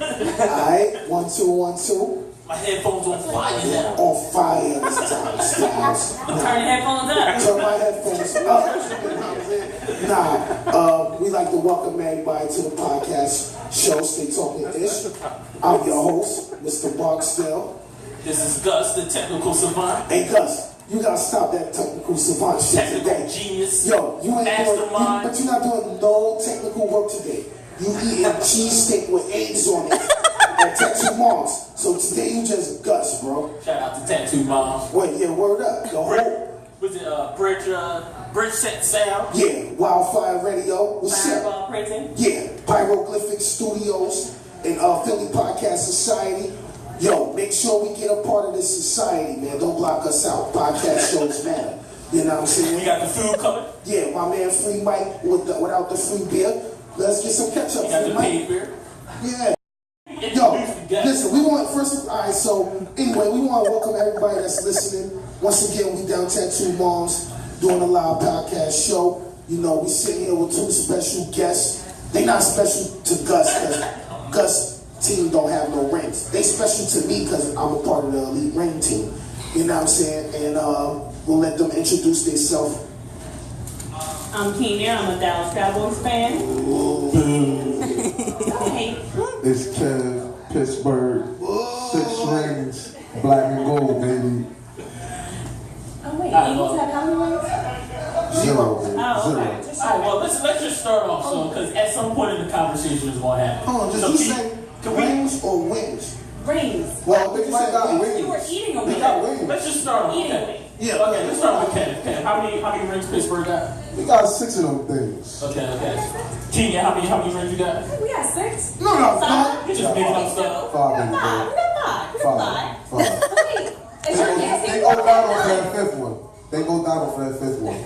Alright, 1 2 1 2. My headphones on fire now. On fire this time, Styles. Turn the headphones up. Turn my headphones up. We like to welcome everybody to the podcast show, Stay Talking Ish. I'm your host, Mr. Barksdale. This is Gus, the technical savant. Hey Gus, you gotta stop that technical savant shit Technical today. genius. Yo, you ain't doing, but you're not doing no technical work today. You eating cheesesteak with eggs on it at Tattoo Moms. So today you just Gus, bro. Shout out to Tattoo Moms. Wait, yeah, word up. The whole Was it Bridge Set Sound? yeah, Wildfire Radio. What's Fireball up? printing. Yeah, Pyroglyphic Studios and Philly Podcast Society. Yo, make sure we get a part of this society, man. Don't block us out. Podcast shows matter. You know what I'm saying? We got the food coming. Yeah, my man Free Mike without the free beer. Let's get some ketchup. We got Free the Mike. paid beer. Yeah. Yo, listen, we want first. All right, so anyway, we want to welcome everybody that's listening. Once again, we down Tattoo Moms doing a live podcast show. You know, we sitting here with two special guests. They not special to Gus because Gus team don't have no rings. They special to me because I'm a part of the elite ring team. You know what I'm saying? And we'll let them introduce themselves. I'm Kenya. I'm a Dallas Cowboys fan. Hey. It's Kev, Pittsburgh, 6 rings, black and gold, baby. Oh wait, Eagles have how many rings? 0, Oh, okay. Zero. Alright, well, let's just start off, because at some point in the conversation is going to happen. Hold on, did So you say rings or wings? Rings. Well, They might got wings. You were eating a They wing. got wings. Let's just start off. Eating Okay. wing. Yeah. Okay, let's start with Ken. How many rings Pittsburgh got? We got 6 of them things. Okay. Kenya, how many rings you got? We got 6. No. Five. You just making up stuff. 5, We baby. got 5. We got 5. 5. Wait. Is your They guessing? go down for that 5th one. They go down for that 5th one.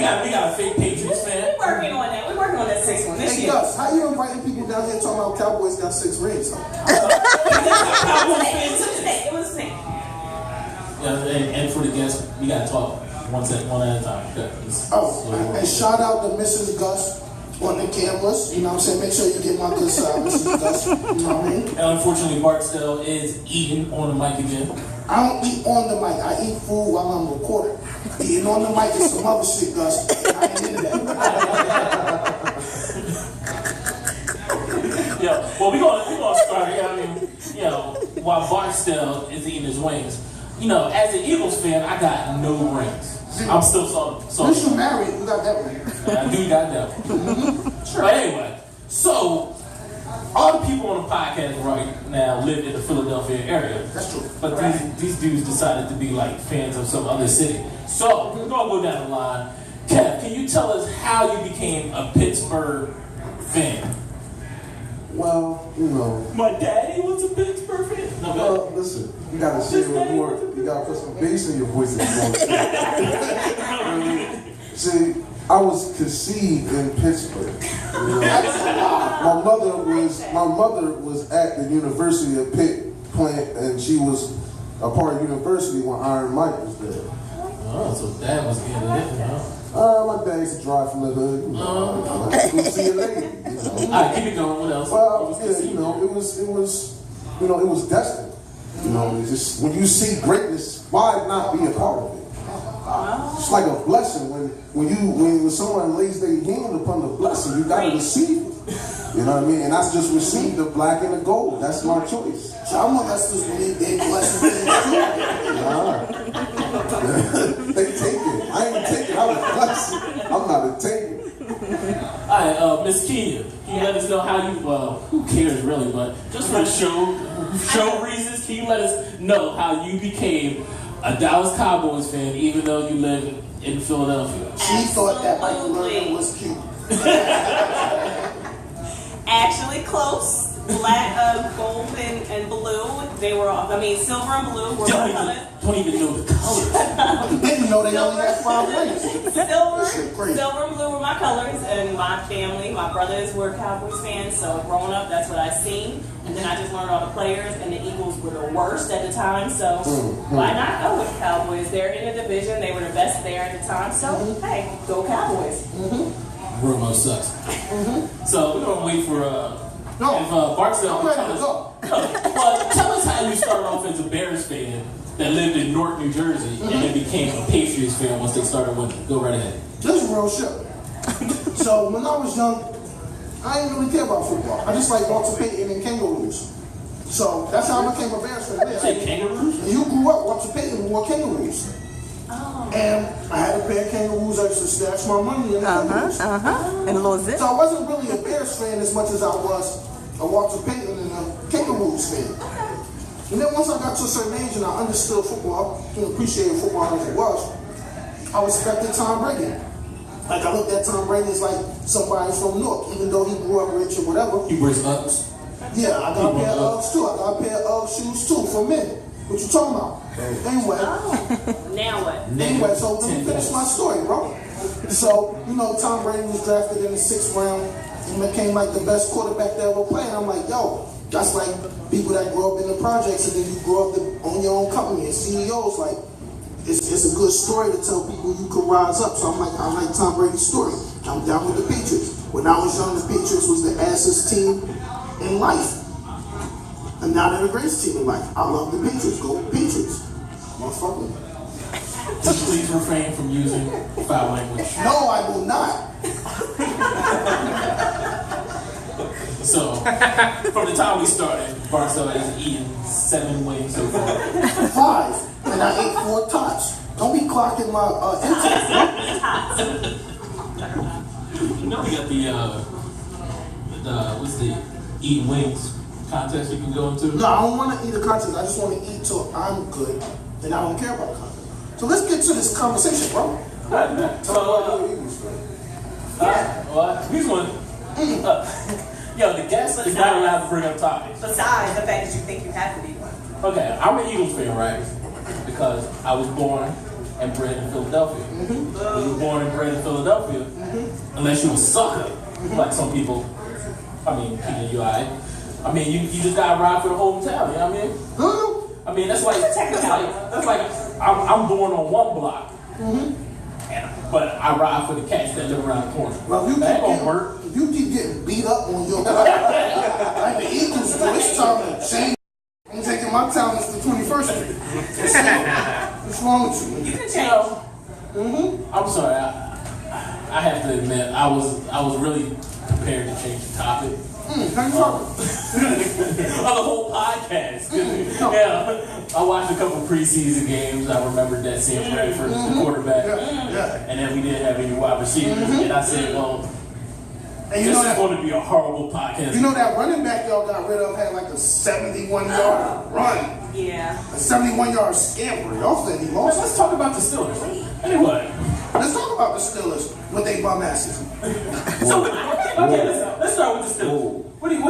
Yeah, we got a fake Patriots fan. We're working on that. We're working on that 6th one this Hey year. Gus, how you inviting people down here talking about Cowboys got 6 rings? It was a mistake. It was a mistake. Yeah, and for the guests, we got to talk one at a time. And shout out to Mrs. Gus on the cameras. You know what I'm saying? Make sure you get my good side, Mrs. Gus. You know what I mean? And unfortunately, Barksdale is eating on the mic again. I don't eat on the mic. I eat food while I'm recording. Eating on the mic is some other shit, Gus. I ain't into that. Yeah, well, we gonna start here. I mean, you know, while Barksdale is eating his wings, you know, as an Eagles fan, I got no rings. I'm still Once salty. you married, you got that one. I do got that one. But anyway, so all the people on the podcast right now live in the Philadelphia area. That's true. But these dudes decided to be like fans of some other city. So we're gonna go down the line. Kev, can you tell us how you became a Pittsburgh fan? Well, you know. My daddy was a Pittsburgh fan. No, go ahead. Well, listen, you gotta say it more. You gotta put some bass in your voice. See, I was conceived in Pittsburgh. You know? My mother was at the University of Pitt plant, and she was a part of university when Iron Mike was there. Oh, so dad was getting it, huh? My dad used to drive from the hood. You know, go see a lady. You know? All right, keep it going. What else? Well, yeah, you know, it was destined. You know, it's just when you see greatness, why not be a part of it? It's like a blessing when someone lays their hand upon the blessing, you gotta receive it. You know what I mean? And I just received the black and the gold. That's my choice. So I want us to believe they blessed me. They take it. I ain't taking. I was blessed. I'm not a taker. All right, Miss Kenya, can you let us know how you? Who cares really? But just for the show reasons, can you let us know how you became a Dallas Cowboys fan, even though you live in Philadelphia? She thought that Michael Irvin was cute. Actually close. Black, gold, and blue. They were all. I mean, silver and blue were my colors. Don't even know the colors. Didn't know they only had 5 rings. Silver and blue were my colors, and my family, my brothers were Cowboys fans. So growing up, that's what I seen, and then I just learned all the players. And the Eagles were the worst at the time, so why not go with Cowboys? They're in the division; they were the best there at the time. So hey, go Cowboys! Bruno sucks. So we're gonna wait for No. If Barksdale, I'm ready to go. Well, tell us how you started off as a Bears fan that lived in Newark, New Jersey, and then became a Patriots fan once they started winning. Go right ahead. This is real shit. So when I was young, I didn't really care about football. I just like Walter Payton and kangaroos. So that's how I became a Bears fan. You say kangaroos? And you grew up, Walter Payton wore kangaroos. Oh. And I had a pair of kangaroos. I used to stash my money in the kangaroos. And a little zip. So I wasn't really a Bears fan as much as I was a Walter Payton and a kangaroos fan. And then once I got to a certain age and I understood football and appreciated football as it was, I respected Tom Brady. Like I looked at Tom Brady as like somebody from Newark, even though he grew up rich or whatever. He wears Uggs. Yeah, I got a pair of Uggs too. I got a pair of Ugg shoes too for men. What you talking about? Anyway. Oh. Now what? Anyway, so let me finish my story, bro. So, you know, Tom Brady was drafted in the 6th round and became like the best quarterback that ever played. I'm like, yo, that's like people that grow up in the projects and then you grow up on your own company and CEOs. Like, it's a good story to tell people you can rise up. So I'm like, I like Tom Brady's story. I'm down with the Patriots. When I was young, the Patriots was the assest team in life. And now they're the greatest team in life. I love the Patriots. Go Patriots. Motherfucker. Please refrain from using foul language. No, I will not. So, from the time we started, Barstow has eaten 7 wings so far. 5. And I ate 4 tots. Don't be clocking my intake. You know we got what's the eat wings contest you can go into? No, I don't want to eat a contest. I just want to eat till I'm good, and I don't care about the contest. So let's get to this conversation, bro. Here's one. Yo, the guest is not allowed to bring up topics. Besides the fact that you think you have to be one. Okay, I'm an Eagles fan, right? Because I was born and bred in Philadelphia. When you were born and bred in Philadelphia, unless you're a sucker, like some people, I mean, I mean, you just gotta ride for the whole town, you know what I mean? I mean, that's like I'm born on one block, but I ride for the cats that live around the corner. Well, if you keep getting beat up on your block, like the Eagles do, it's time to change. I'm taking my talents to 21st Street. What's wrong with you? You can change. I'm sorry. I have to admit, I was really prepared to change the topic. How you talking? On the whole podcast. Yeah, I watched a couple preseason games. I remembered that Sam Bradford, the quarterback, and then we didn't have any wide receivers. And I said, well, and this is going to be a horrible podcast. You know that running back y'all got rid of had like a 71-yard run. Yeah. A 71-yard scamper. Y'all said he lost. Let's talk about the Steelers. Anyway. Let's talk about the Steelers with they bum asses. So, okay, let's start with the Steelers. What do you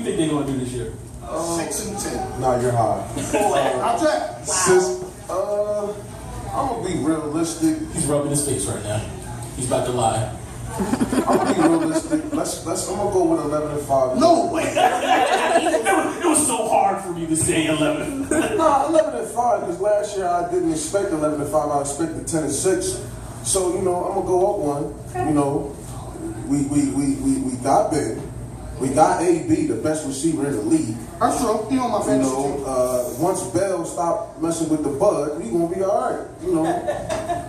think they're going to do this year? 6-10. No, you're high. How's that? Wow. I'm gonna be realistic. He's rubbing his face right now. He's about to lie. I'm gonna be realistic. I'm gonna go with 11-5. No way. It was so hard for me to say 11. Nah, 11-5 because last year I didn't expect 11-5. I expected 10-6. So I'm gonna go up one. We got Ben. We got AB, the best receiver in the league. That's true. You know my fantasy team. Once Bell stopped messing with the bud, we gonna be all right.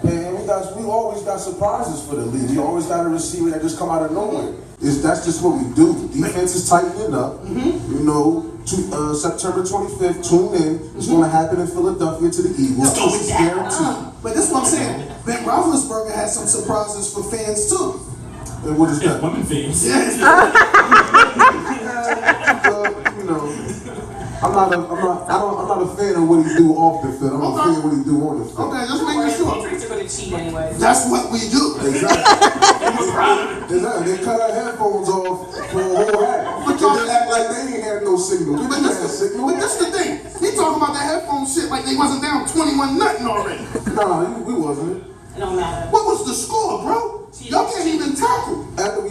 And we always got surprises for the league. We always got a receiver that just come out of nowhere. That's just what we do. Defense is tightening up. September 25th, tune in. It's going to happen in Philadelphia to the Eagles. This is guaranteed. But that's what I'm saying. Ben Roethlisberger has some surprises for fans too. And what is It's that? women fans. I'm not a fan of what he do off the field. I'm a fan of what he do on the field. Okay, just making sure. Patriots are going to cheat anyway. That's what we do. Exactly. They cut our headphones off for a whole half. But y'all act like they ain't had no signal. But that's the thing. He talking about that headphone shit like they wasn't down 21-0 already. Nah, we wasn't. It don't matter. What was the score, bro? Y'all can't even tackle. After we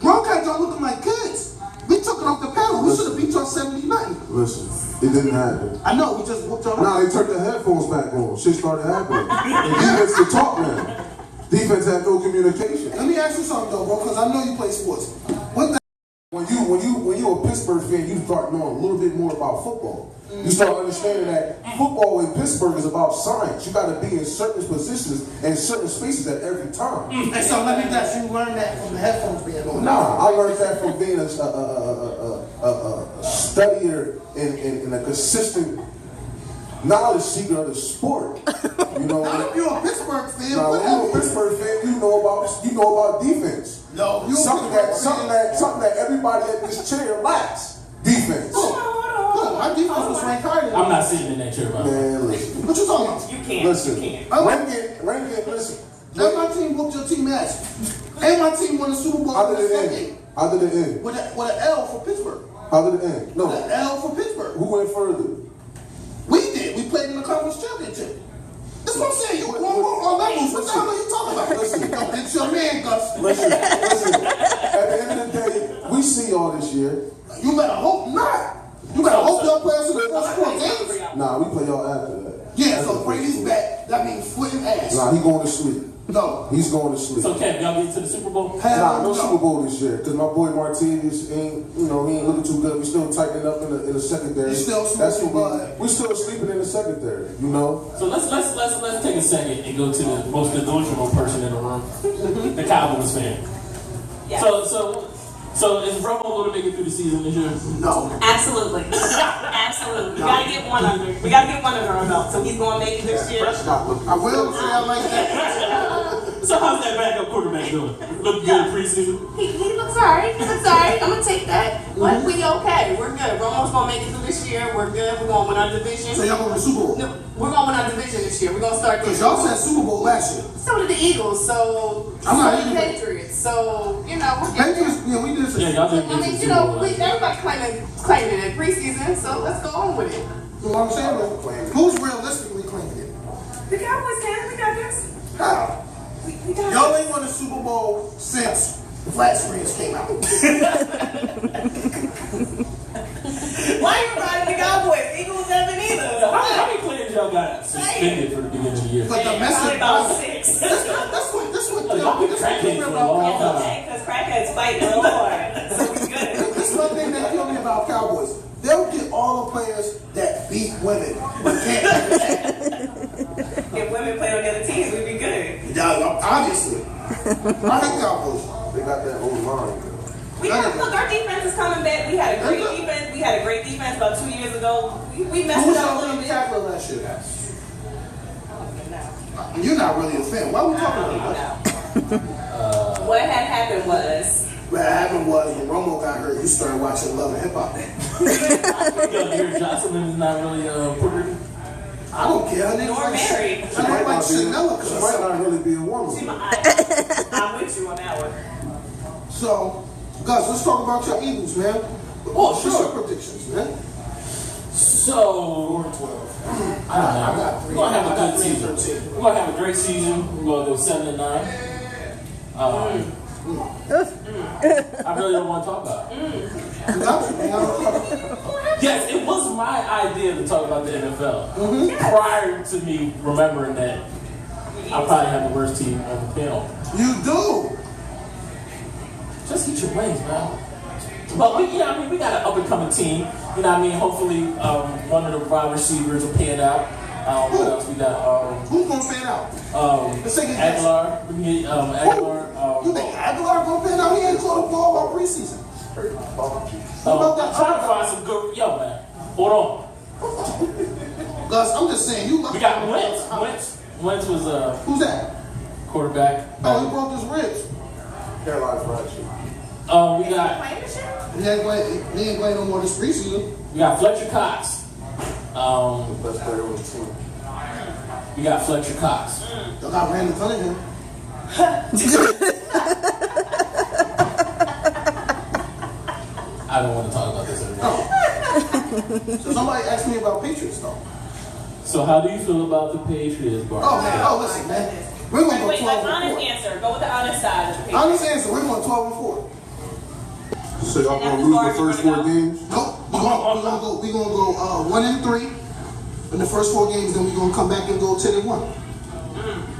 Bro, y'all looking like kids. We took it off the pedal. We should have beat y'all 70-0. listen, it didn't happen. I know, we just whooped y'all. Nah, they turned the headphones back on. Shit started happening. And defense could talk now. Defense had no communication. Let me ask you something though, bro, because I know you play sports. What the when you a Pittsburgh fan, you start knowing a little bit more about football. You start understanding that football in Pittsburgh is about science. You got to be in certain positions and certain spaces at every time. And so let me guess, you learned that from the headphones being on. Nah, I learned that from being a studier and a consistent knowledge seeker of the sport. You know, now, if you're a Pittsburgh fan, when you're a Pittsburgh fan, you know about defense. No, you something that everybody at this chair lacks. Defense. No, my defense was ranked higher than I'm not sitting in that chair, bro. Man, listen. What you talking about? You can't. Listen. You can't. Rankin, listen. And my team whooped your team ass. And my team won the Super Bowl. How did it end? How did it end? With an L for Pittsburgh. How did it end? No. With an L for Pittsburgh. Who went further? We did. We played in the conference championship. That's what I'm saying. You won on levels. What the hell are you talking about? Listen. It's your man, Gus. Listen. At the end of the day, we see y'all this year. You better hope not. You better hope y'all play us in the first 4 games. Nah, we play y'all after that. Yeah, so Brady's back. That means foot and ass. Nah, he going to sleep. No. He's going to sleep. So, Kev, y'all get to the Super Bowl? Nah, no Super Bowl this year. Because my boy Martinez ain't, he ain't looking too good. We still tightening up in the secondary. You still sleeping, we still sleeping in the secondary, you know? So let's take a second and go to the most delusional person in the room, the Cowboys fan. Yes. So is Romo going to make it through the season this year? No. Absolutely. Absolutely. We gotta get one under. We gotta get one under our belt. So he's gonna make it this year. I will say I like that. So how's that backup quarterback doing? Look good preseason? He looks alright. He looks alright. I'm gonna take that. But we okay. We're good. Romo's gonna make it through this year. We're good. We're gonna win our division. So y'all going to the Super Bowl? No, we're gonna win our division this year. We're gonna start Because this. y'all said Super Bowl last year. So did the Eagles. So I'm not did the Eagles. Patriots. So we're good. Patriots, yeah, we did. Yeah, y'all did. I mean, everybody claiming it preseason, so let's go on with it. You know what I'm saying? Who's realistically claiming it? The Cowboys can. We got this. How? We got Y'all ain't won the Super Bowl since flat screens came out. Why you riding the Cowboys? Eagles haven't either. How many players y'all got suspended for the beginning of the year? But the message About 6. That's what Y'all been crackheads for a long time. Because crackheads fight the Lord. So we good. This is one thing that killed me about Cowboys. They'll get all the players that beat women, but can't attack. If women play on the other teams, we'd be good. Yeah, obviously. I hate Cowboys. They got that old line. Look, our defense is coming back. We had a great defense. We had a great defense about 2 years ago. We messed Who it was up a y'all little leading bit. tackler last year? You're not really a fan. Why are we talking about that? What had happened was. What happened was when Romo got hurt, you started watching Love and Hip Hop. Yo, Jocelyn is not really Puerto Rican. I don't care. Her name's Nor like married. Her name's like Chanel. She might not really be a woman. I'm with you on that one. So, Gus, let's talk about your Eagles, man. Oh, What's your sure. predictions, man? So, 4-12. I got 3. We're going to have a good season. We're going to have a great season. We're going to go 7-9. I really don't want to talk about it. Yes, it was my idea to talk about the NFL. Prior to me remembering that I probably have the worst team on the panel. You do. Just eat your wings, man. But we got an up and coming team. You know what I mean? Hopefully, one of the wide receivers will pan out. What else we got? Who's gonna pan out? Let's take it. Aguilar. Aguilar. You think Aguilar gonna pan out? He ain't caught a ball all preseason. What about that? I'm trying to find some good. Yo, man, hold on. Gus, I'm just saying you. We got Wentz. Wentz was Who's that? quarterback. Oh, he broke his ribs. Carolina fracture. We got He ain't playing no more this preseason. Fletcher Cox. Best player on the team. We got Fletcher Cox. Y'all got Brandon Cunningham. I don't want to talk about this anymore. So somebody asked me about Patriots though. So how do you feel about the Patriots, Bart? Oh man, listen, man. We're gonna go Wait, 12 honest and 4. answer. Go with the honest side of the picture. Honest answer, we're going 12 and 4. So y'all gonna lose the first 4 games? Nope. We're gonna go 1 and 3 in the first 4 games, then we're gonna come back and go 10 and 1.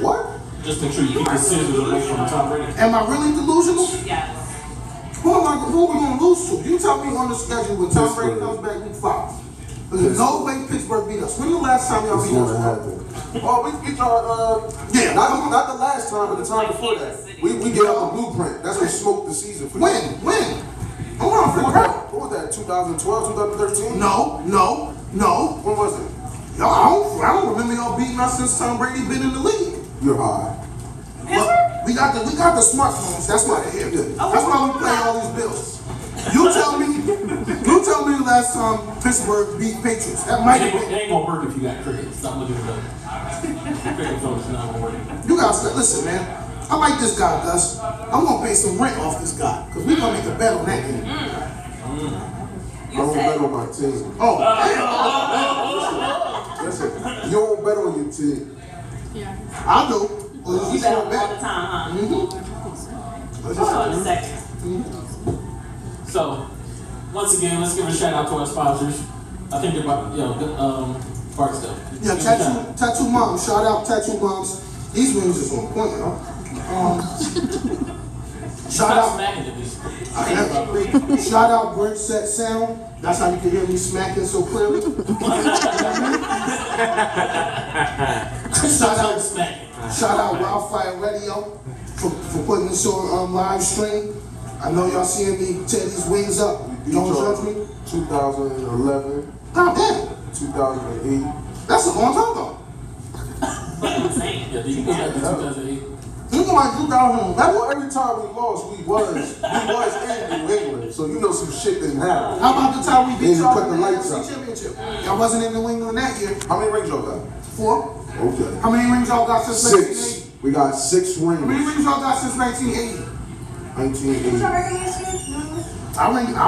What? Just make sure you keep the scissors away from Tom Brady. Am I really delusional? Yes. Who are we going to lose to? You tell me on the schedule when Tom Brady comes back week 5. There's no way Pittsburgh beat us. When the last time y'all beat us? Oh, we tried, yeah. Not the last time, but the time before that. We gave up a blueprint. That's what smoked the season for you. When? Hold on, What was that, 2012, 2013? No. When was it? Y'all, I don't remember y'all beating us since Tom Brady been in the league. You're high. Look, we got the smartphones. That's why they're here. That's why we play all these bills. You tell me the last time Pittsburgh beat Patriots. That might have been. It ain't gonna work if you got cricket. Stop looking at them. Cricket phones not gonna work. You gotta listen, man. I like this guy, Gus. I'm gonna pay some rent off this guy because we're gonna make a bet on that game. I don't bet on my team. Oh. Listen, you don't bet on your team. Yeah. I do. You bet all the time, huh? Hold on a second. So, once again, let's give a shout out to our sponsors. I think they're about, Bart stuff. Yeah, tattoo moms. Shout out tattoo moms. These rings is on point, y'all. Shout out Bird Set Sound. That's how you can hear me smacking so clearly. Shout out Wildfire Radio for putting this on live stream. I know y'all seeing me tear these wings up. Don't judge me. 2011. God damn. 2008. That's a long time ago. Yeah, you go back to 2008. You know like 2011. Well, every time we lost, we was in New England. So you know some shit didn't happen. How about the time we beat y'all put the in the lights NFC up. Championship? Y'all wasn't in New England that year. How many rings y'all got? 4. Okay. How many rings y'all got since 6. 1980? We got 6 rings. How many rings y'all got since 1980? 1980. I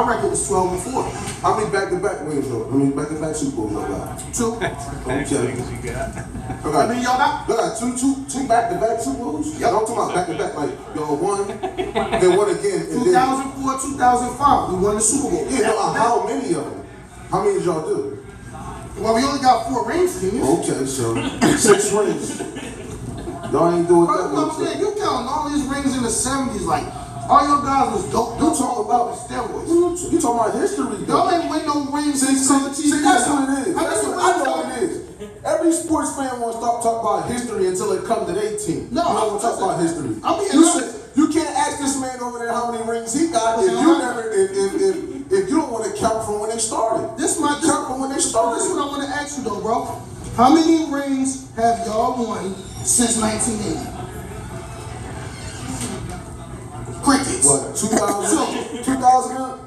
reckon it was 12 and 4. How many back-to-back wins y'all? Back-to-back Super Bowls y'all got? 2. Okay. How many y'all got? Y'all got two back-to-back Super Bowls? Y'all don't talk about back-to-back like y'all won, then won again. 2004, 2005. We won the Super Bowl. Yeah, how many of them? How many did y'all do? Well, we only got 4 rings, genius. Okay, so 6 rings. Y'all ain't doing that much. You counting all these rings in the 70s like all your guys was dope. You talking about steroids. You talking about history. Y'all ain't win no rings. See, that's what it is. I know what it is. Every sports fan wants to talk about history until it comes to their team. No, you don't want to talk about history. You can't ask this man over there how many rings he got if you don't want to count from when they started. Count from when they started. This is what I want to ask you though, bro. How many rings have y'all won since 1980? Crickets. What? 2000, 2011,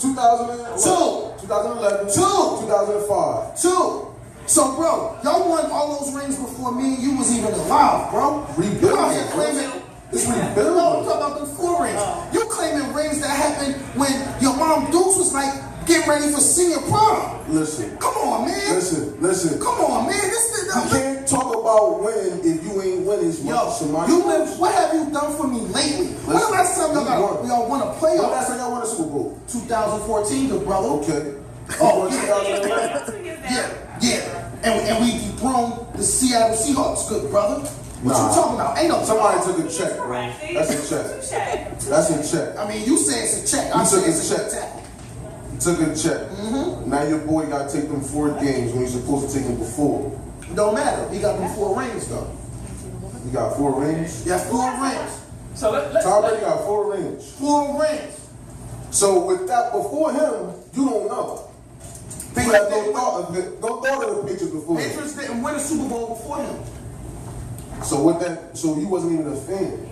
2005. 2. So, bro, y'all won all those rings before me and you was even alive, bro. You out here claiming. It's rebuilding. No, I'm talking about the 4 rings. You claiming rings that happened when your mom Dukes was like getting ready for senior prom. Listen. Come on, man. Listen. Come on, man. You can't talk about winning if you ain't winning as much. What have you done for me lately? When the last time y'all won a playoff? When the last time y'all won a Super Bowl? 2014, good brother. Okay. Oh, 2011. Yeah. And we dethroned the Seattle Seahawks, good brother. What you talking about? Ain't no somebody took a check, bro. That's a check. That's a check. I mean, you say it's a check. You took a check. Took a check. Now your boy got to take them 4 games when he's supposed to take them before. Don't matter. He got them 4 rings though. You got 4 rings? Yeah, 4 rings. So Tom Brady got 4 rings. 4 rings. So with that before him, you don't know. You have no thought of the Patriots before him. Patriots didn't win a Super Bowl before him. So with that, so you wasn't even a fan.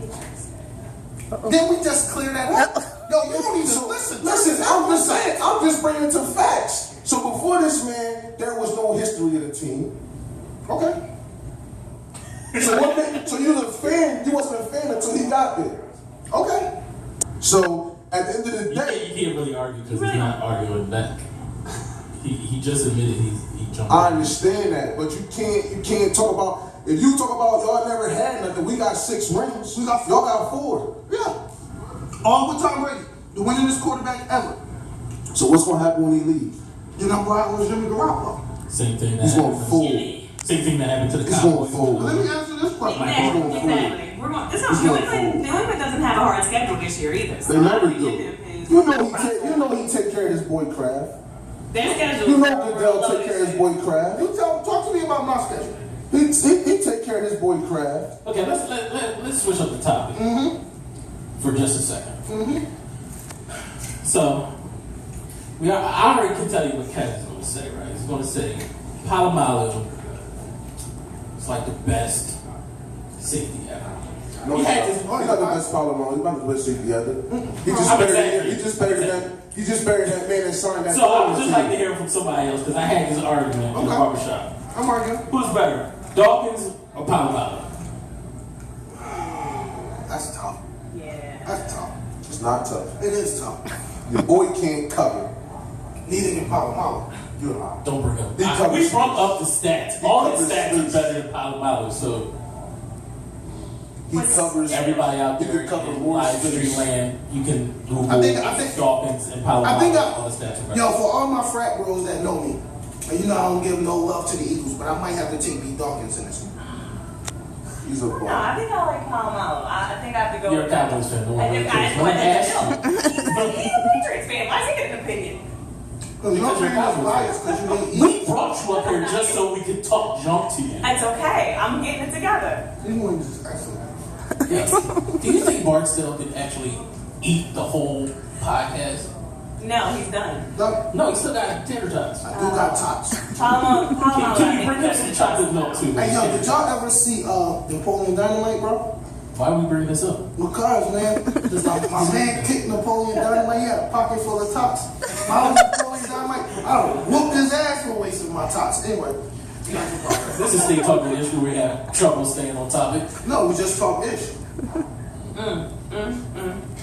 Then we just clear that up. Yo, you don't even listen. Listen, I'm just saying. I'm just bringing to facts. So before this man, there was no history of the team. Okay. So you're the fan. You wasn't a fan until he got there. Okay. So at the end of the day, you can't really argue because he's not arguing back. He just admitted he jumped. I understand that, but you can't talk about. If you talk about y'all never had nothing, we got 6 rings. Y'all got 4. Yeah. All with Tom Brady, the winningest quarterback ever. So what's gonna happen when he leaves? Your number 1 was Jimmy Garoppolo. Same thing that He's happened. gonna fold. Same thing that happened to the He's Cowboys. gonna fold. Let me answer this question. Exactly. New England doesn't have a hard schedule this year either. So they never I don't do. give him You know he take care of his boy Kraft. Their schedule. You know Goodell take care of his boy Kraft. Talk to me about my schedule. He take care of his boy Kraft. Okay, let's switch up the topic for just a second. So, I already can tell you what Kevin's going to say, right? He's going to say Palomalu is like the best safety ever. No, he's not the best Palomalu. He's not the best safety ever. He just buried that man and signed that. So I would just like to hear from somebody else because I had this argument in the barbershop. I'm arguing. Who's better, Dawkins or Palomalu? That's tough. Yeah. That's tough. It's not tough. It is tough. Your boy can't cover. Neither can Palomalu. You're lying. Don't bring up. He We brought up the stats. All the covers stats streets. are better than Palomalu. So He covers everybody out He there could cover in more live streets. stream land, you can Google I think- Dawkins and Palomalu. I think all the stats are better. Yo, for all my frat bros that know me, and you know I don't give no love to the Eagles, but I might have to take B. Dawkins in this one. He's a No, bum. I think I like Palomalu. I think I have to go You're a with that. Cowboys fan. No I one really think cares. No one asked you. He's a Patriots fan. Why is he getting an opinion? Because your Because you're fans are Cowboys biased because you hate We Eagles. brought you up here just so we could talk junk to you. It's okay. I'm getting it together. Anyone is excellent. Do you think Barksdale could actually eat the whole podcast? No, he's done. Look, No, he still got tater tots. I do got tops. Palomalu, Can you bring up some chocolate milk too? Hey, yo, did y'all ever see Napoleon Dynamite, bro? Why are we bringing this up? Because, man, my man kicked Napoleon Dynamite. He had a pocket full of tops. I was Napoleon Dynamite. I would whoop his ass for wasting my tops. Anyway, This is Stay Talking issue. We have trouble staying on topic. no, we just talk ish.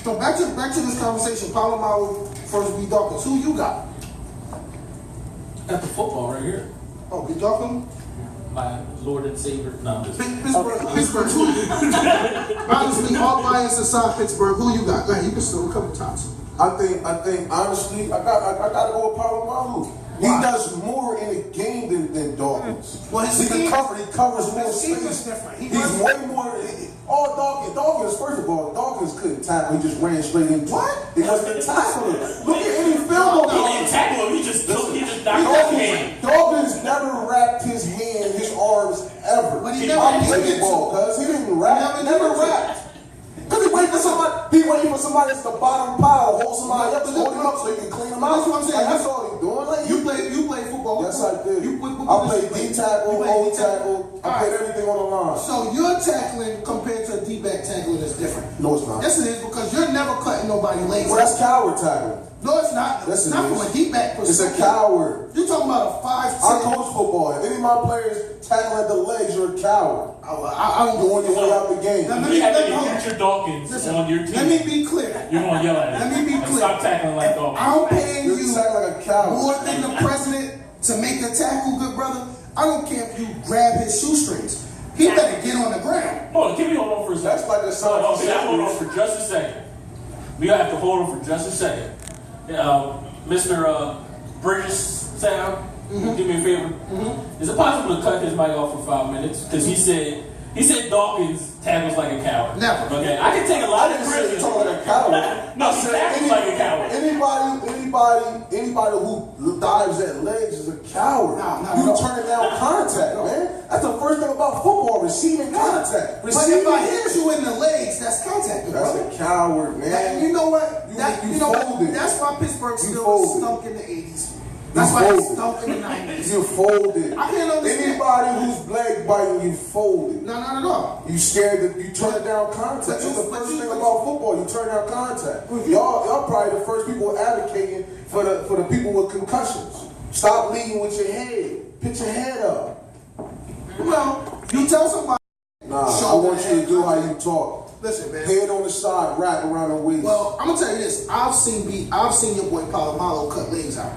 So back to this conversation. Palomalu versus B. Dawkins. Who you got? Got the football right here. Oh, B. Dawkins? My Lord and Savior. No, I'm just Pittsburgh. Honestly, all bias aside, Pittsburgh. Who you got? Go ahead, you can still a couple times. I think honestly, I gotta go with Palomalu. He does more in a game than Dawkins. Well, his he team- covers more his team is space. different. He He's runs- way more. All Dawkins, first of all, Dawkins couldn't tackle. He just ran straight into What? He wasn't a tackler. Look at any film on He didn't Dawkins. tackle him. He just knocked off the game. Dawkins never wrapped his hand, his arms ever. But he never I did played it. ball, cuz he didn't wrap. He never wrapped. Because he waiting for somebody. He waiting for somebody that's the bottom pile to hold somebody up, to hold him up so he can clean him out. That's what I'm saying. Like, that's all he doing. Like, You play football. yes, I did. You put I played D tackle, You O played tackle. I played everything on the line. So your tackling compared to a D-back tackling is different. No, it's not. Yes, it is because you're never cutting nobody's legs. Well, that's coward tackling. No, it's not. Yes, It's it not is. from a D-back It's a perspective. coward. You're talking about a 5'10". I coach football. If any of my players tackle at the legs, you're a coward. I don't You're on your way out the game. Let If me- you have let any me- future Dawkins Listen, on your team, let me be clear. you're going to yell at him. Let me be And clear. Stop tackling like Dawkins. I'm paying You you tackle like a coward. more than the president to make a tackle, good brother. I don't care if you grab his shoestrings. He better get on the ground. Hold on, give me hold on for a second. That's like a sign Hold on, of we gotta hold on for just a second. We gotta have to hold on for just a second. Mr. British Sound, do me a favor. Is it possible to cut his mic off for 5 minutes? Because he said Dawkins tackles like a coward. Never. Okay, I can take a lot I of didn't say you criticism. talking like a coward. No, he tackles like a coward. Anybody who dives at legs is a coward. No, You no. turn down contact, man. That's the first thing about football: receiving contact. But if Receiving I hit you in the legs, that's contact, good That's brother. a coward, man. That, you know what? You You know what? folded. That's why Pittsburgh You still folded. stunk in the 80s. That's why they folded. stunk in the 90s. You folded. I can't understand. Anybody who's leg biting, you folded. No, not at all. You scared that you turn down contact. But That's the you- first but you- thing about football. You turn down contact. Y'all probably the first people advocating for the people with concussions. Stop leading with your head. Pitch your head up. Well, you tell somebody. Nah, I Shoulder want you to head do how contact. you talk. Listen, man. Head on the side, wrap around the waist. Well, I'm gonna tell you this. I've seen your boy Palomalu cut legs out.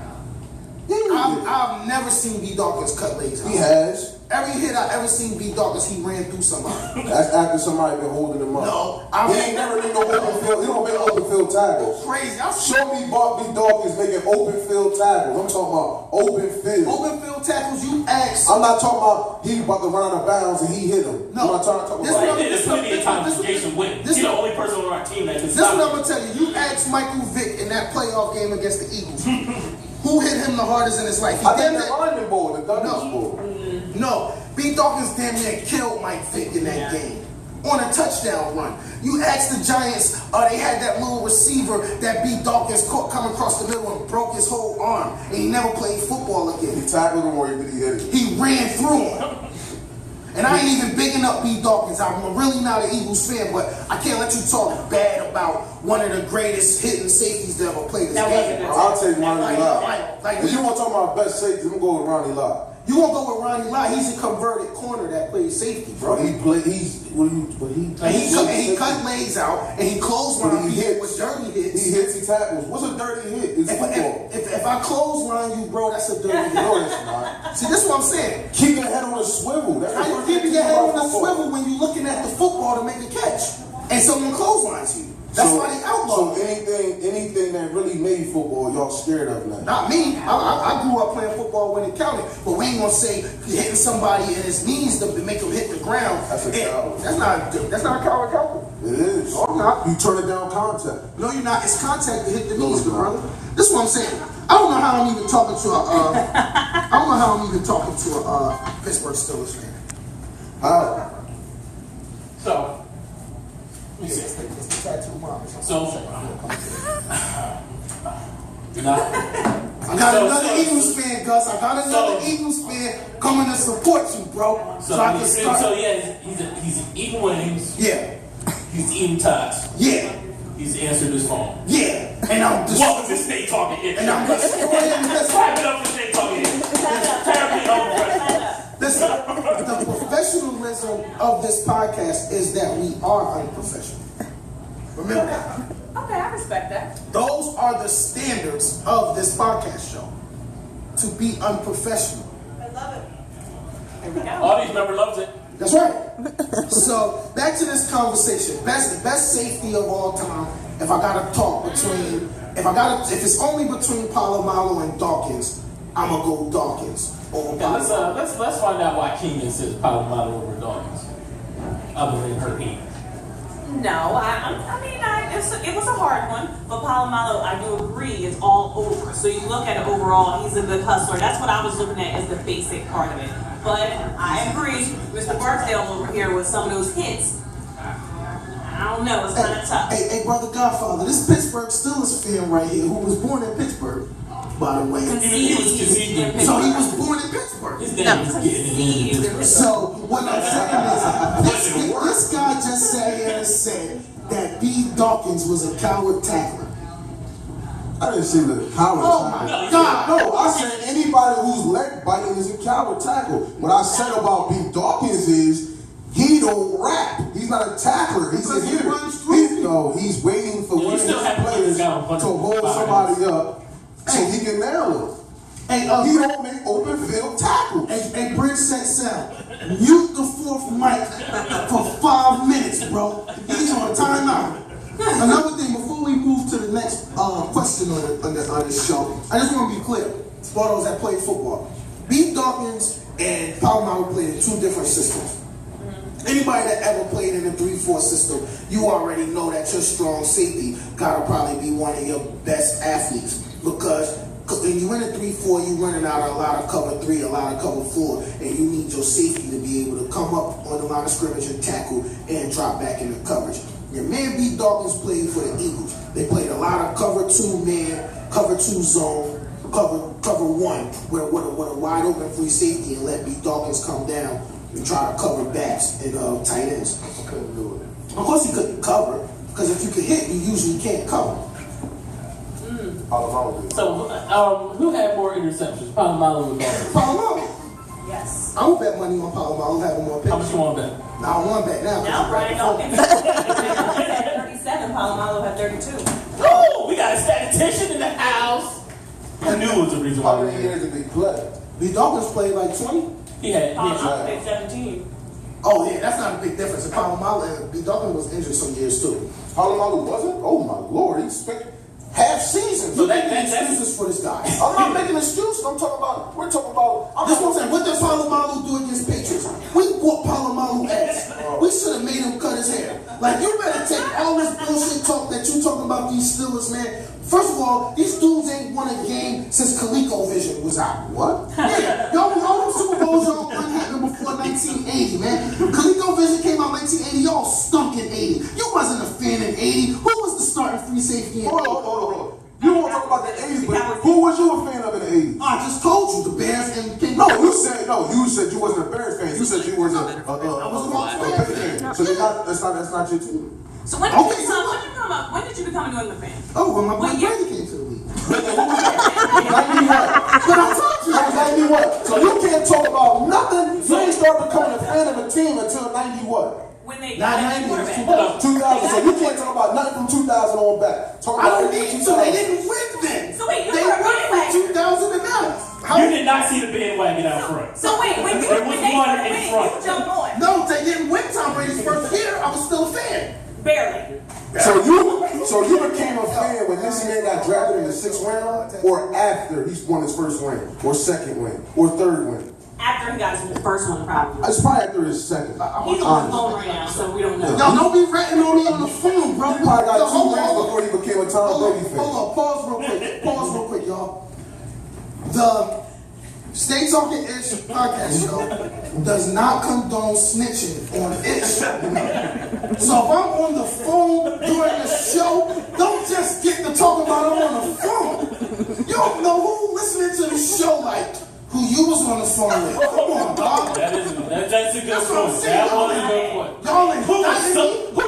Yeah, I've never seen B. Dawkins cut legs out. he has. Every hit I ever seen B Dawkins, he ran through somebody. That's after somebody been holding him up. No, he ain't never made no open field. He don't make open field tackles. Crazy. Show me B Dawkins making open field tackles. I'm talking about open field. Open field tackles, you ask. I'm not talking about he about to run out of bounds and he hit him. No. I'm not talking There's about plenty of times Jason wins. He's the only person on our team that can This is stop what I'm going to tell you. You ask Michael Vick in that playoff game against the Eagles. Who hit him the hardest in his life? I think the London Bowl, the Douglas Bowl. No. B. Dawkins damn near killed Mike Vick in that game. On a touchdown run. You ask the Giants, they had that little receiver that B. Dawkins caught coming across the middle and broke his whole arm. And he never played football again. He tackled him or did he hit him? He ran through him. And I ain't even bigging up B. Dawkins. I'm really not an Eagles fan, but I can't let you talk bad about one of the greatest hitting safeties that ever played this game. I'll take Ronnie Lott. Like, If you want to talk about best safety, I'm going to go with Ronnie Lott. You won't go with Ronnie Lott. He's a converted corner that plays safety, bro. He cut legs out and he clothesline people with dirty hits. He hits, he tackles. What's a dirty hit? It's football. If I clothesline you, bro, that's a dirty hit. No, that's not. See, this is what I'm saying. Keep your head on a swivel. That's How you keeping your head on a swivel when you're looking at the football to make a catch and someone clotheslines you? That's why they outlaw. So anything that really made football, y'all scared of now? Not me. I grew up playing football when it counted, but we ain't gonna say hitting somebody in his knees to make him hit the ground. That's a coward. That's not a coward couple. It is. No, I'm not. You turn it down contact. No, you're not. It's contact to hit the knees, brother. This is what I'm saying. I don't know how I'm even talking to a Pittsburgh Steelers fan. How? So. It's the tattoo mom. I got another Eagles fan, Gus. I got another Eagles fan coming to support you, bro. So yeah, he's eating wings. Yeah. He's eating tots. Yeah. He's answered his phone. Yeah. And I'm just welcome to State Talking Hit. And I'm just clap it up for State Talking Hit. Terribly overpressed. Listen, the professionalism of this podcast is that we are unprofessional. Remember that. Okay, I respect that. Those are the standards of this podcast show. To be unprofessional. I love it. Here we go. Audience member loves it. That's right. So back to this conversation. Best safety of all time. If I gotta talk if it's only between Polamalu and Dawkins, I'ma go Dawkins. Let's find out why Keenan says Polamalu over Dawkins. Other than her heat. No, it was a hard one, but Polamalu, I do agree, is all over. So you look at it overall, he's a good hustler. That's what I was looking at as the basic part of it. But I agree, Mr. Barksdale over here with some of those hits. I don't know, it's kind of tough. Hey, brother Godfather, this Pittsburgh Steelers fan right here, who was born in Pittsburgh, by the way. So he was born in Pittsburgh. His name was getting So what I'm saying is, this guy just sat here and said that B. Dawkins was a coward tackler. I didn't say the coward tackle. My God. No, I said anybody who's leg biting is a coward tackle. What I said about B. Dawkins is he don't rap. He's not a tackler. He's a hitter. He's waiting for one of his players to hold somebody up so he can nail him. Hey, he don't make open field tackles. Hey, Bridge set sound. Mute the fourth mic for 5 minutes, bro. He's on timeout. Another thing, before we move to the next question on this show, I just want to be clear for those that play football. B. Dawkins and Polamalu played in two different systems. Anybody that ever played in a 3-4 system, you already know that your strong safety gotta probably be one of your best athletes, because when you in a 3-4, you running out a lot of cover 3, a lot of cover 4, and you need your safety to be able to come up on the line of scrimmage and tackle and drop back into coverage. Your man B. Dawkins played for the Eagles. They played a lot of cover 2 man, cover 2 zone, cover 1 with a wide open free safety, and let B. Dawkins come down and try to cover backs and tight ends. Couldn't do it. Of course he couldn't cover, because if you can hit, you usually can't cover. So, who had more interceptions, Polamalu or Dawkins? Polamalu. Yes. I would bet money on Polamalu having more picks. How much you want to bet? I don't want to bet now. Now Brian Dawkins had 37, Polamalu had 32. Oh, we got a statistician in the house. I knew it was the reason why How we many were here. years did he play? B. Dawkins played like 20. He had. Palomalu played 17. Oh yeah, that's not a big difference. And Palomalu, B. Duncan was injured some years too. Palomalu wasn't? Oh my Lord, he spent half season. So that's excuses for this guy. I'm not making excuses. We're talking about. This is what I'm saying. What does Palomalu do against Patriots? We whooped Palomalu ass. We should have made him cut his hair. Like, you better take all this bullshit talk that you talking about these Steelers, man. First of all, these dudes ain't won a game since ColecoVision was out. What? Yeah, y'all all them Super Bowls y'all won happened before 1980, man. ColecoVision came out 1980. Y'all stunk in 80. You wasn't a fan in 80. Who was the starting free safety in 80? Hold on. You want to talk about the 80s, but who was you a fan of in the 80s? I just told you, the Bears and King. No, you said you wasn't a Bears fan. You said you was a Patriots fan. So that's not your team. So when did you become a New England fan? Oh, when my boy Brady came to the league. 91. But I told you. That was 91. So you can't talk about nothing. You ain't start becoming a fan of a team until 90 what? When they got a quarterback. 2000. So you can't talk about nothing from 2000 on back. Talk I about don't need to. They didn't win then. So wait, they won from 2009. You did not see the bandwagon out front. So wait, when There was one in front. you jumped on. No, they didn't win Tom Brady's first year. I was still a fan. Barely. So you became a fan when this man got drafted in the 6th round, or after he won his first win, or second win, or third win? After he got his first one, probably. It's probably after his second. He's on the phone right now, so we don't know. Y'all don't be ratting on me on the phone, bro. You probably got 2 wins before he became a Tom Brady fan. Hold on, pause real quick, y'all. The Stay Talking Ish podcast show does not condone snitching on Ish. So if I'm on the phone during the show, don't just get to talk about it on the phone. You don't know who listening to the show like who you was on the phone with. Come on, dog. That's a good That's what I'm point. saying. That was a good point. Y'all ain't Who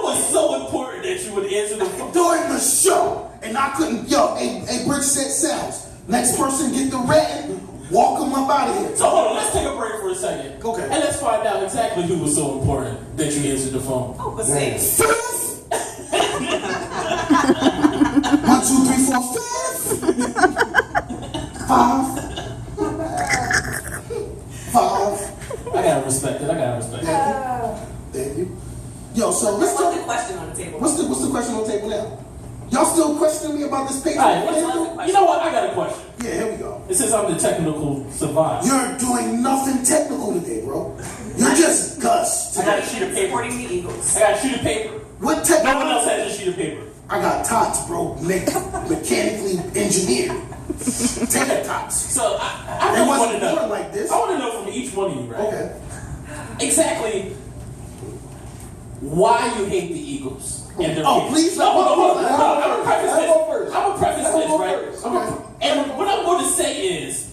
was so important that you would answer the phone? during the show, and I couldn't. Yo, a bridge set sounds. Next person get the red, walk them up out of here. So hold on, let's take a break for a second. Okay. And let's find out exactly who was so important that you answered the phone. Oh, but six. Fifth. 1, 2, 3, 4, fifth. 5. I gotta respect it. Thank you. Yo, so let's What's the talk. question on the table? What's the question on the table now? Y'all still questioning me about this Patriot? Alright, you know what? I got a question. Yeah, here we go. It says I'm the technical savant. You're doing nothing technical today, bro. You're just Gus. I got a sheet of paper. Supporting the Eagles. I got a sheet of paper. What technical? No one else has a sheet of paper. I got tots, bro. Mechanically engineered. Take tots. So I It really wasn't want to know. born like this. I want to know from each one of you, right? Okay. Exactly why you hate the Eagles. And their Oh, fans. please. No, hold on. I'm gonna preface Let's go first. this. I'm gonna preface this, right? Okay. And what I'm going to say is,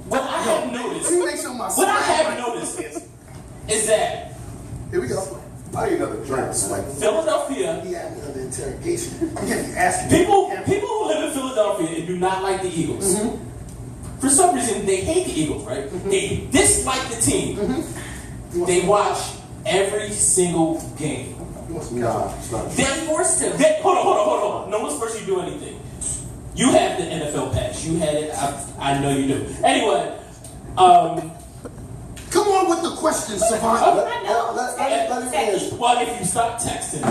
what I have noticed, Let me make sure my what I swag have noticed is that Here we go. I need another drink. Like, Philadelphia, He had me under interrogation. I'm getting asked me. people who live in Philadelphia and do not like the Eagles, for some reason they hate the Eagles, right? They dislike the team. They watch every single game. nah, it's not. They're forced to. Hold on. No one's forced you to do anything. You have the NFL pass. You had it. I know you do. Anyway, Come on with the questions, Savant. Let me finish. well, if you stop texting,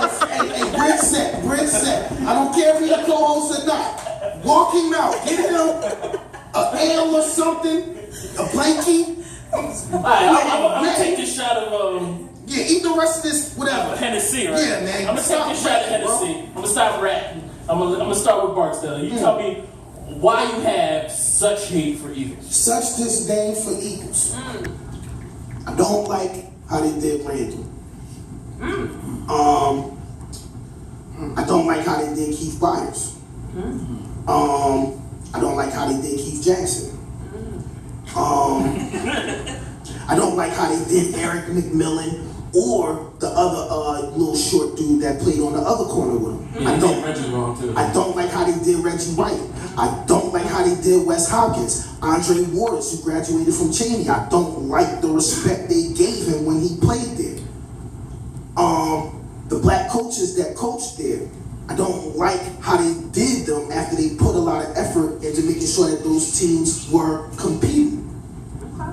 Hey, Brent set. I don't care if he's a co-host or not. Walk him out. Get him a ale or something, a blankie. I'm gonna take this shot of Yeah, eat the rest of this, whatever. Hennessy, right? Yeah, man. I'm gonna take this shot of Hennessy. I'm gonna stop ratting. I'm gonna start with Barksdale. You tell me why you have such hate for Eagles. Such disdain for Eagles. I don't like how they did Randall. I don't like how they did Keith Byers. I don't like how they did Keith Jackson. I don't like how they did Eric McMillan or the other little short dude that played on the other corner with him. Yeah, Reggie's wrong too. I don't like how they did Reggie White. I don't like how they did Wes Hopkins. Andre Waters, who graduated from Cheney. I don't like the respect they gave him when he played there. The black coaches that coached there I don't like how they did them after they put a lot of effort into making sure that those teams were competing.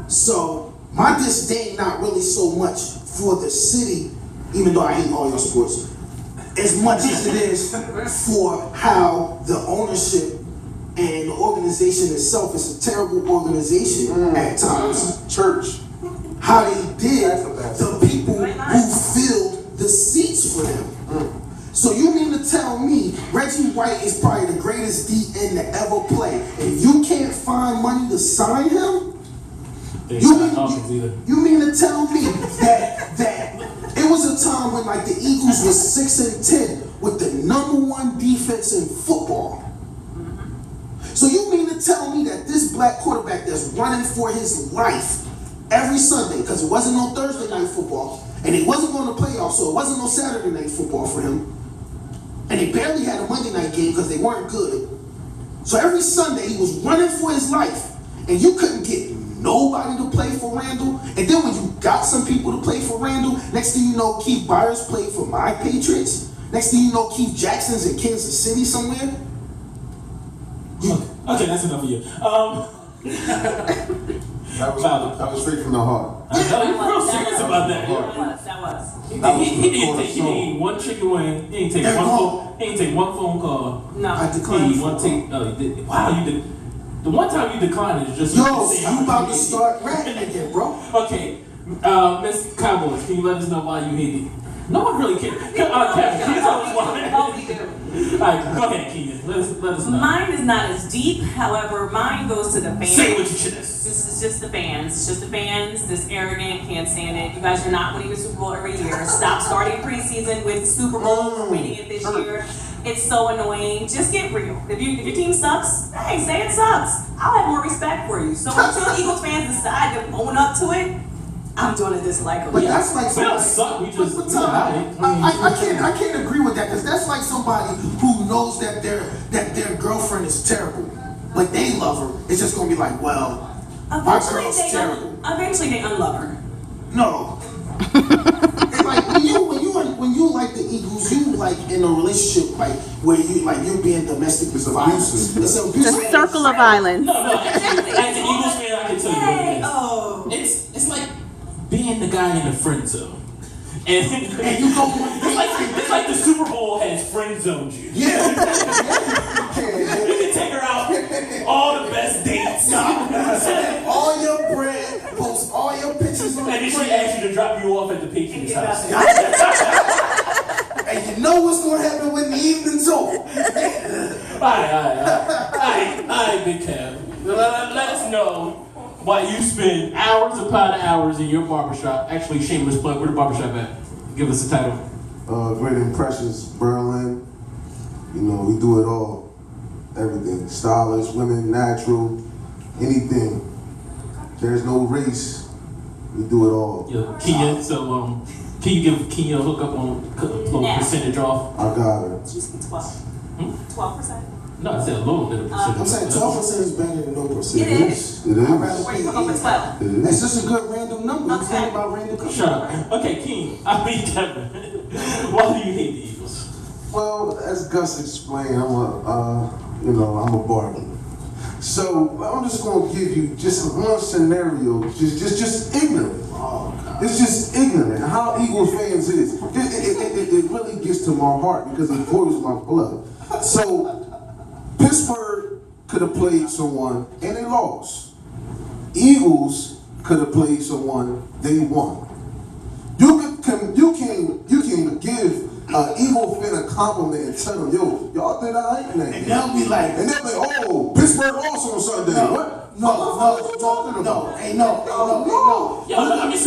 So my disdain not really so much for the city, even though I hate all your sports, as much as it is for how the ownership and the organization itself is a terrible organization at times. Church. How they did the people who filled the seats for them. So you mean to tell me Reggie White is probably the greatest DN to ever play, and you can't find money to sign him? You mean to tell me that it was a time when like the Eagles was 6-10 with the #1 defense in football? So you mean to tell me that this black quarterback that's running for his life every Sunday, because it wasn't no Thursday night football, and he wasn't going to playoffs, so it wasn't no Saturday night football for him, and they barely had a Monday night game because they weren't good. So every Sunday he was running for his life, and you couldn't get nobody to play for Randall. And then when you got some people to play for Randall, next thing you know, Keith Byers played for my Patriots. Next thing you know, Keith Jackson's in Kansas City somewhere. Okay, that's enough of you. That was straight from the heart. I know you're real serious about that. That was. He didn't take one chicken wing. He didn't take one phone call. No. I declined. He did. Wow, you did. The one time you declined is just. Yo, you about to start rapping again, bro. Okay, Miss Cowboys, can you let us know why you hate it? No one really cares. Kevin, can you tell us why? Oh, we do. All right, go ahead, Keegan. Let us know. Mine is not as deep. However, mine goes to the fans. Say what you should. This is just the fans. It's just the fans. This arrogant, can't stand it. You guys are not winning the Super Bowl every year. Stop starting preseason with Super Bowl. We're winning it this year. It's so annoying. Just get real. If your team sucks, hey, say it sucks. I'll have more respect for you. So until Eagles fans decide to own up to it, I'm doing it dislike. But that's like We don't somebody. suck. We just. I can't agree with that, because that's like somebody who knows that their girlfriend is terrible, but they love her. It's just gonna be like, well, my girl's terrible. Eventually they unlove her. No. It's like when you like the Eagles, you like in a relationship like where you're being domestic violence. It's abusive. The circle of violence. No. As an Eagles fan, I can tell you what it is. Oh. It's like being the guy in the friend zone. And you go. It's like the Super Bowl has friend zoned you. Yeah. You can take her out all the best dates. All your bread, post all your pictures on And then she asks you to drop you off at the Patriots house. And you know what's gonna happen when the evening's over. All right, Big Kev. Let us know why you spend hours upon hours in your barbershop. Actually, shameless plug. Where the barbershop at? Give us the title. Great Impressions, Berlin. You know, we do it all. Everything. Stylish, women, natural, anything. There's no race. We do it all. Yeah, Kia. So, can you give Kia a hookup on a little percentage off? I got her. She's 12. 12%. No, I said a little bit of percentage. I'm saying 12% is better than no percent. It is. It I'd rather is. Where pay you go for 12? It It's is. just a good random number. It's Okay. not about random numbers. Shut up. Okay, Kevin. Why do you hate the Eagles? Well, as Gus explained, I'm a barber. So I'm just gonna give you just one scenario, just ignorant. It's just ignorant. How Eagles fans is. It really gets to my heart because it boils my blood. So Pittsburgh could have played someone and they lost. Eagles could have played someone, they won. You can give Eagle fan a compliment and tell them, yo, y'all did all right in that game. And they'll be like, Oh, Pittsburgh lost on Sunday. What? No. Yo, I mean,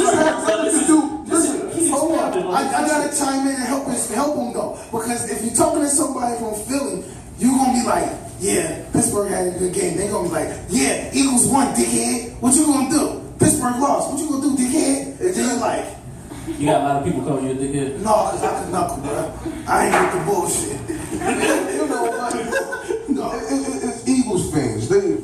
Listen, hold on. I gotta chime in and help him though. Because if you're talking to somebody from Philly, you're gonna be like, yeah, Pittsburgh had a good game. They're gonna be like, yeah, Eagles won, dickhead. What you gonna do? Pittsburgh lost. What you gonna do, dickhead? And then you're like, you got a lot of people calling you a dickhead. no, because I can knuckle, bro. I ain't with the bullshit. It's Eagles fans. They,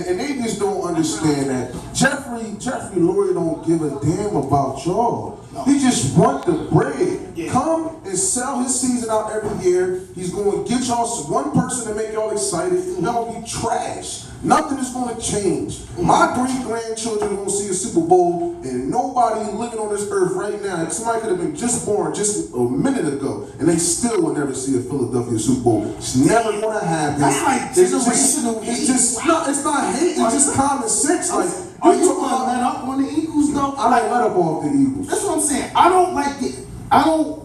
and they just don't understand that Jeffrey Lurie don't give a damn about y'all. He just want the bread. come and sell his season out every year. He's going to get y'all one person to make y'all excited, and y'all be trash. Nothing is going to change. My great-grandchildren are going to see a Super Bowl, and nobody living on this earth right now, somebody could have been just born just a minute ago, and they still will never see a Philadelphia Super Bowl. It's never going to happen. That's like generational hate. It's not hate. It's just common sense. Like, are you going to let up on the Eagles, though? I don't let up off the Eagles. That's what I'm saying. I don't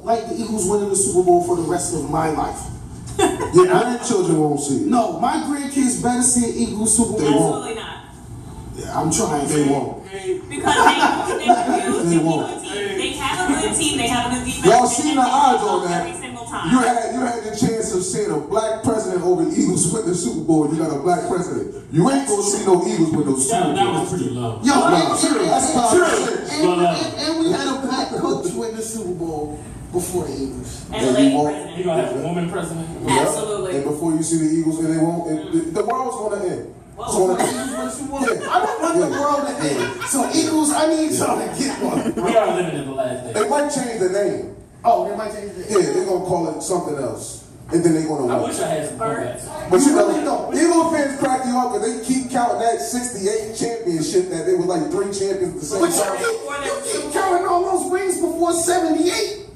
like the Eagles winning the Super Bowl for the rest of my life. Your grandchildren won't see it. No, my grandkids better see an Eagles Super Bowl. Absolutely not. Yeah, I'm trying. They won't. Because they refuse to be a team. They have a good team. They have a good defense. Y'all seen the odds on that? Every single time. You had the chance of seeing a black president over the Eagles win the Super Bowl. You got a black president. You ain't gonna see no Eagles win those Super Bowls. That was pretty low. Yo, That's and we had a black coach win the Super Bowl before the Eagles. And a lady president. You gonna have a woman president? Absolutely. And before you see the Eagles, and they won't. The world's gonna end. I don't want the world to end. So Eagles, I need y'all to get one. We are living in the last day. They might change the name. Oh, they might change it. Yeah, they're gonna call it something else, and then they're gonna win. I wish I had some birds. But you know, Eagle fans crack you up because they keep counting that 68 championship that they were like 3 champions at the same But time. you keep counting all those rings before 78.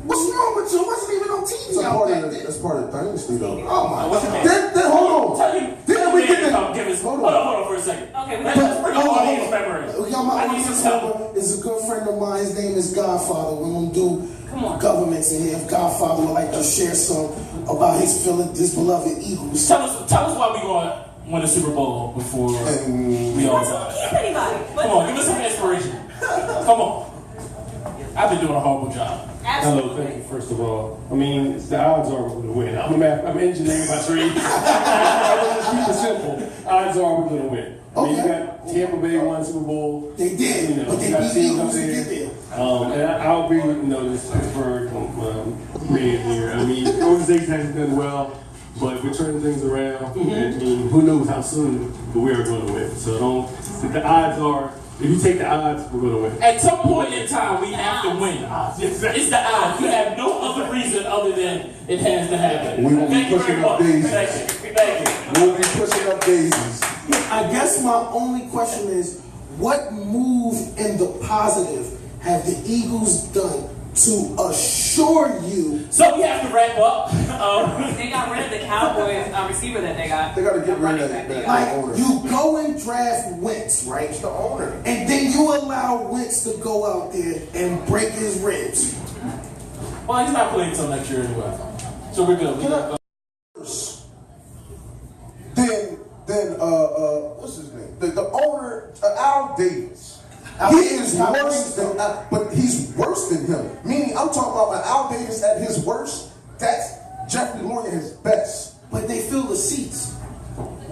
What's wrong with you? It wasn't even on TV out back then. That's part of the dynasty, though. Oh my God. Then hold on. Then we get the. Hold on for a second. Okay, Let's bring the audience memory. My audience member is a good friend of mine. His name is Godfather. We're going to do governments in here. If Godfather would like to share some about his beloved Eagles. Tell us why we going to win a Super Bowl before we all die. Come on, give us some inspiration. Come on. I've been doing a horrible job. Absolutely. Hello, thank you, first of all. I mean, the odds are we're going to win. I'm an engineer by trade. I will just keep it simple. Odds are we're going to win. I mean, you got Tampa Bay won Super Bowl. They did, You know, but they you got beat teams Eagles up to there. get there. And I'll agree with, this Pittsburgh man here. I mean, the organization hasn't done well, but we're turning things around. And, I mean, who knows how soon, but we are going to win. So the odds are, if you take the odds, we're going to win. At some point in time, we have to win. It's the odds. We have no other reason other than it has to happen. We will be Thank you pushing very up much. daisies. Thank you. We'll be pushing up daisies. I guess my only question is, what move in the positive have the Eagles done to assure you? So we have to wrap up. They got rid of the Cowboys receiver that they got. They got to get rid of that Like, owner. you go and draft Wentz, right? The owner. And then you allow Wentz to go out there and break his ribs. Well, he's not playing until next year anyway. So we're good. Then what's his name? The owner, Al Davis. He is worse than, but he's worse than him. Meaning, I'm talking about an Al Davis at his worst. That's Jeffrey Lurie at his best. But they fill the seats.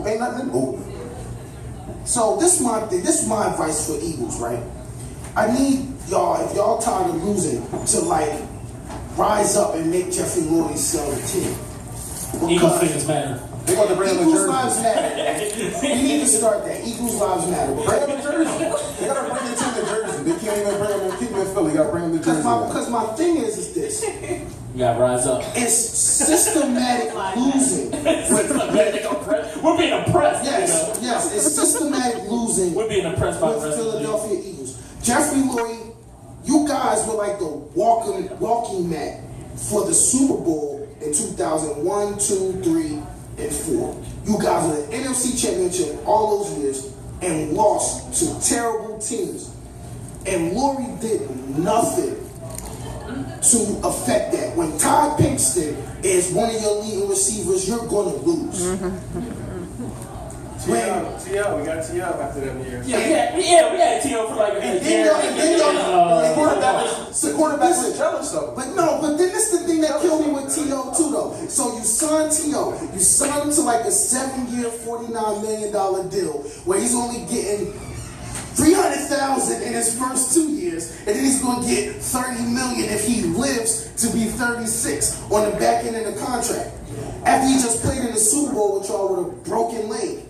Ain't nothing open. So this is my advice for Eagles, right? I need y'all, if y'all tired of losing, to like rise up and make Jeffrey Lurie sell the team. Eagles fans matter. They got to bring him a Eagles jersey. lives matter. We need to start that. Eagles lives matter. Bring him a jersey. They got to bring him to the jersey. They can't even bring him and keep him in Philly. Got to bring him the jersey. Because my thing is this. You gotta rise up. It's systematic losing. We're being oppressed. Yes, it's systematic losing. We're being oppressed by with the Philadelphia Eagles. Jeffrey Lurie, you guys were like the walking mat for the Super Bowl in 2001, 2, 3, and 4. You guys were the NFC Championship all those years and lost to terrible teams. And Lurie did nothing to affect that. When Todd Pinkston is one of your leading receivers, you're going to lose. T.O. We got T.O. after them years. We had T.O. for like a year. The quarterback was jealous though. But then this the thing that killed me with T.O. too though. So you signed T.O. You signed him to like a 7-year, $49 million deal where he's only getting $300,000 in his first 2 years, and then he's going to get $30 million if he lives to be 36 on the back end of the contract. After he just played in the Super Bowl with y'all with a broken leg,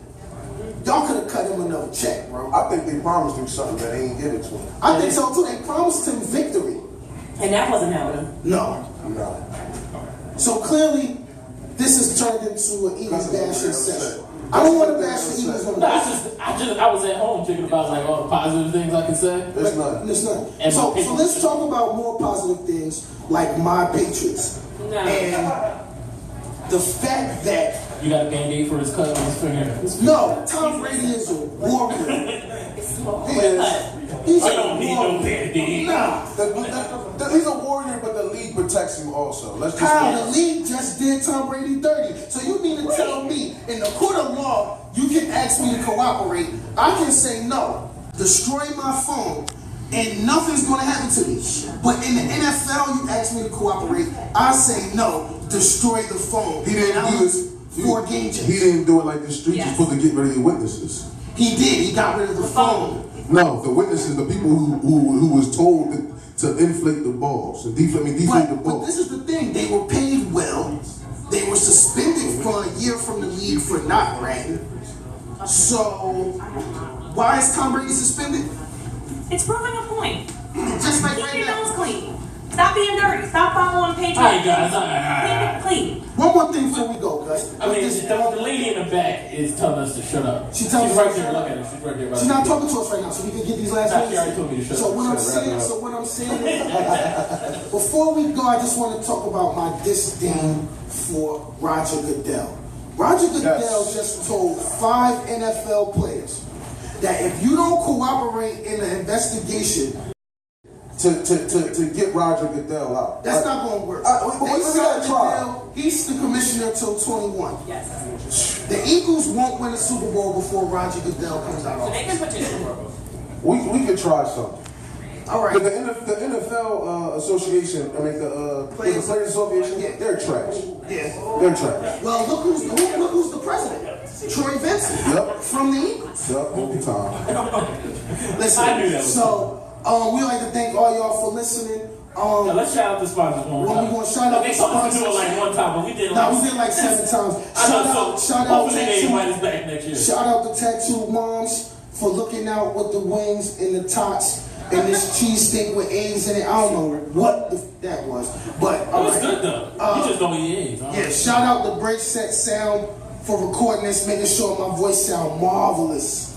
y'all could have cut him another check, bro. I think they promised him something that they ain't give it to him. I think so too. They promised him victory. And that wasn't happening. No. So clearly, this has turned into an Eagles bashing session. I don't want to bash the Eagles on this. I was at home thinking about like all the positive things I can say. There's none. There's none. And So my let's talk about more positive things like my Patriots. No. And the fact that You got a Band-Aid for his cut on his finger. no, Tom Brady is a warrior. It's small. He is. He's I a don't need no warrior. Band-Aid. Nah. He's a warrior, but the league protects him also. Let's just Kyle, the league just did Tom Brady 30. So you mean to tell me, in the court of law, you can ask me to cooperate. I can say no, destroy my phone, and nothing's going to happen to me. But in the NFL, you ask me to cooperate. I say no, destroy the phone. He didn't And I do lose this. 4 games. He didn't do it like the streets Yes. are supposed to get rid of the witnesses. He did. He got rid of the phone. No, the witnesses, the people who was told to inflate the balls and deflate the But balls. this is the thing. They were paid well. They were suspended for a year from the league for not ratting. So, why is Tom Brady suspended? It's proving a point. Just like Keep right your now. nose clean. Stop being dirty. Stop following Patriots. All right, guys. Keep it clean. One more thing before we go, guys. I mean, the lady in the back is telling us to shut up. She's telling us right to there. shut Look up. at her. She's right there. She's not talking to us right now, so we can get these last Nah, she already told me to shut So up. what I'm Shut up, saying, wrap it is, before we go, I just want to talk about my disdain for Roger Goodell. Roger Goodell just told 5 NFL players that if you don't cooperate in the investigation, to get Roger Goodell out. that's not going to work. we gotta try. Goodell, he's the commissioner till 21. Yes. The Eagles won't win a Super Bowl before Roger Goodell comes out. So they can petition. We could try something. All right. The NFL Association, I mean the Players Association, Yeah. they're trash. Yeah. They're trash. Well, look who's the president. Troy Vincent. Yep. From the Eagles. Yep, every time. Listen. I knew that was So, we like to thank all y'all for listening. Now, let's shout out the sponsors one more Well, time. we gonna shout out They the told us to do it sponsors. like one time, but we did Now we did like 7 times. I know, so shout out hopefully they invite us Tattoo. back next year. Shout out the Tattoo Moms for looking out with the wings and the tots and this cheesesteak with eggs in it. I don't know what that was, but It was good though. You just don't eat eggs. Huh? yeah, shout out the Break Set Sound for recording this, making sure my voice sound marvelous.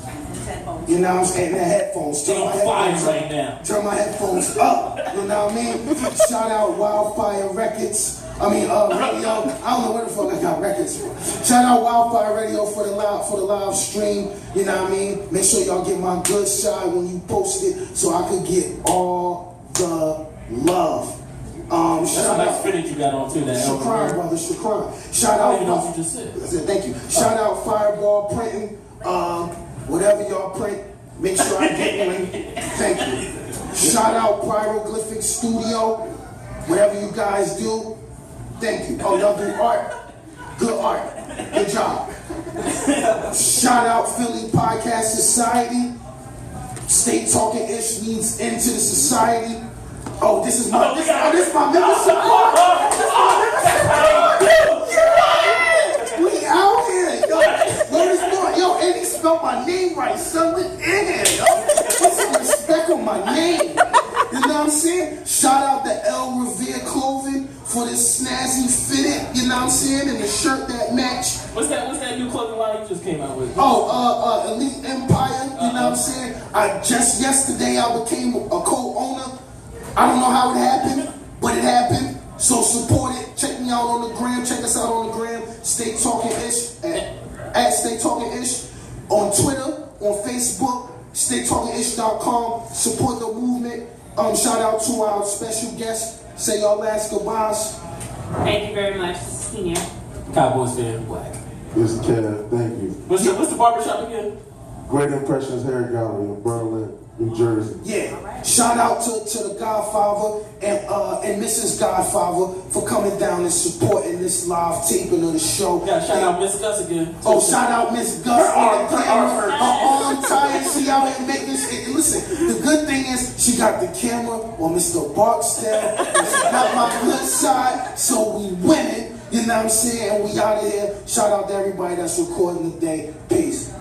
You know what I'm saying? The headphones. They're on fire right now. Turn my headphones up. You know what I mean? Shout out Wildfire Records. Radio. I don't know where the fuck I got records from. Shout out Wildfire Radio for the live stream. You know what I mean? Make sure y'all get my good shot when you post it, so I could get all the love. That's a Shout nice out. finish you got on too. That Shukran, brother, Shukran. Shout I don't out. even know what you just said. I said thank you. Shout out Fireball Printing. Whatever y'all print, make sure I get one. Thank you. Shout out Pyroglyphic Studio. Whatever you guys do, thank you. Oh, y'all do art. Good art. Good job. Shout out Philly Podcast Society. Stay Talking Ish needs into the society. Oh, this is my membership card. We out here, yo. What is going? Yo, and he spelled my name right, son. We in here, yo. Put some respect on my name. You know what I'm saying? Shout out to El Revere Clothing for this snazzy fitted. You know what I'm saying? And the shirt that match. What's that new clothing line you just came out with? Elite Empire. You know what I'm saying? Just yesterday I became a co-owner. I don't know how it happened, but it happened. So support it. Check me out on the gram. Check us out on the gram. Stay Talking Ish at Stay Talking Ish on Twitter, on Facebook. StayTalkingIsh.com. Support the movement. Shout out to our special guest. Say your last goodbyes. Thank you very much, Senior. Cowboys fan, black. This is Kev, thank you. What's the barbershop again? Great Impressions Hair Gallery in Berlin, New Jersey. Yeah. Shout out to the Godfather and Mrs. Godfather for coming down and supporting this live taping of the show. Yeah, shout out Miss Gus again. Oh, shout out Miss Gus. Her arm tired. She out here making this. Listen, the good thing is she got the camera on Mr. Barksdale. And she got my good side, so we winning. You know what I'm saying? And we out of here. Shout out to everybody that's recording today. Peace.